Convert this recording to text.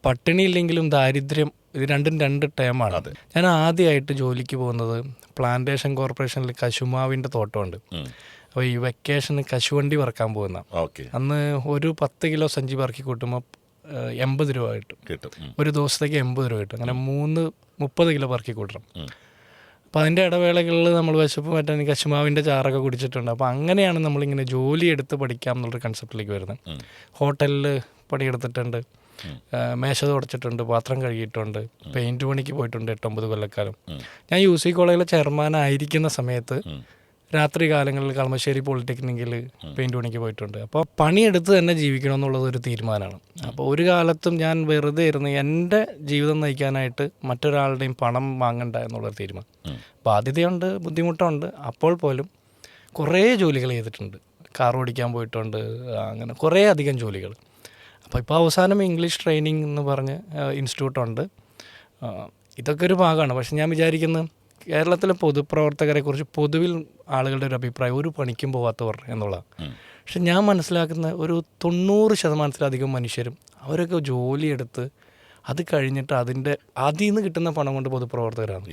പട്ടിണി ഇല്ലെങ്കിലും ദാരിദ്ര്യം ഇത് രണ്ടും രണ്ട് ടേമാണ്. ഞാൻ ആദ്യമായിട്ട് ജോലിക്ക് പോകുന്നത് പ്ലാന്റേഷൻ കോർപ്പറേഷനിൽ കശുമാവിൻ്റെ തോട്ടമുണ്ട്. അപ്പോൾ ഈ വെക്കേഷന് കശുവണ്ടി വറക്കാൻ പോകുന്ന അന്ന് ഒരു 10 കിലോ സഞ്ചി പറക്കി കൂട്ടുമ്പോൾ 80 രൂപ കിട്ടും. ഒരു ദിവസത്തേക്ക് 80 രൂപ കിട്ടും. അങ്ങനെ 30 കിലോ പറക്കി കൂട്ടണം. അപ്പോൾ അതിൻ്റെ ഇടവേളകളിൽ നമ്മൾ വിശപ്പ് പറ്റാൻ കശുമാവിൻ്റെ ചാറൊക്കെ കുടിച്ചിട്ടുണ്ട്. അപ്പോൾ അങ്ങനെയാണ് നമ്മളിങ്ങനെ ജോലി എടുത്ത് പഠിക്കാം എന്നുള്ളൊരു കൺസെപ്റ്റിലേക്ക് വരുന്നത്. ഹോട്ടലിൽ പണിയെടുത്തിട്ടുണ്ട്, മേശ തുടച്ചിട്ടുണ്ട്, പാത്രം കഴുകിയിട്ടുണ്ട്, പെയിൻറ്റ് പണിക്ക് പോയിട്ടുണ്ട് 8-9 കൊല്ലക്കാലം. ഞാൻ UC കോളേജിലെ ചെയർമാനായിരിക്കുന്ന സമയത്ത് രാത്രി കാലങ്ങളിൽ കളമശ്ശേരി പോളിടെക്നിക്കിൽ പെയിൻറ്റ് പണിക്ക് പോയിട്ടുണ്ട്. അപ്പോൾ പണിയെടുത്ത് തന്നെ ജീവിക്കണം എന്നുള്ളത് ഒരു തീരുമാനമാണ്. അപ്പോൾ ഒരു കാലത്തും ഞാൻ വെറുതെ ഇരുന്ന് എൻ്റെ ജീവിതം നയിക്കാനായിട്ട് മറ്റൊരാളുടെയും പണം വാങ്ങണ്ട എന്നുള്ളൊരു തീരുമാനം. ബാധ്യതയുണ്ട്, ബുദ്ധിമുട്ടുണ്ട്. അപ്പോൾ പോലും കുറേ ജോലികൾ ചെയ്തിട്ടുണ്ട്. കാർ ഓടിക്കാൻ പോയിട്ടുണ്ട്, അങ്ങനെ കുറേ അധികം ജോലികൾ. അപ്പോൾ ഇപ്പോൾ അവസാനം ഇംഗ്ലീഷ് ട്രെയിനിങ് എന്ന് പറഞ്ഞ് ഇൻസ്റ്റിറ്റ്യൂട്ടുണ്ട്. ഇതൊക്കെ ഒരു ഭാഗമാണ്. പക്ഷെ ഞാൻ വിചാരിക്കുന്നത് കേരളത്തിലെ പൊതുപ്രവർത്തകരെക്കുറിച്ച് പൊതുവിൽ ആളുകളുടെ ഒരു അഭിപ്രായം ഒരു പണിക്കും പോകാത്തവർ എന്നുള്ളതാണ്. പക്ഷെ ഞാൻ മനസ്സിലാക്കുന്ന ഒരു 90% മനുഷ്യരും അവരൊക്കെ ജോലിയെടുത്ത് അത് കഴിഞ്ഞിട്ട് അതിൽ നിന്ന് കിട്ടുന്ന പണം കൊണ്ട് പൊതുപ്രവർത്തകരാണ്.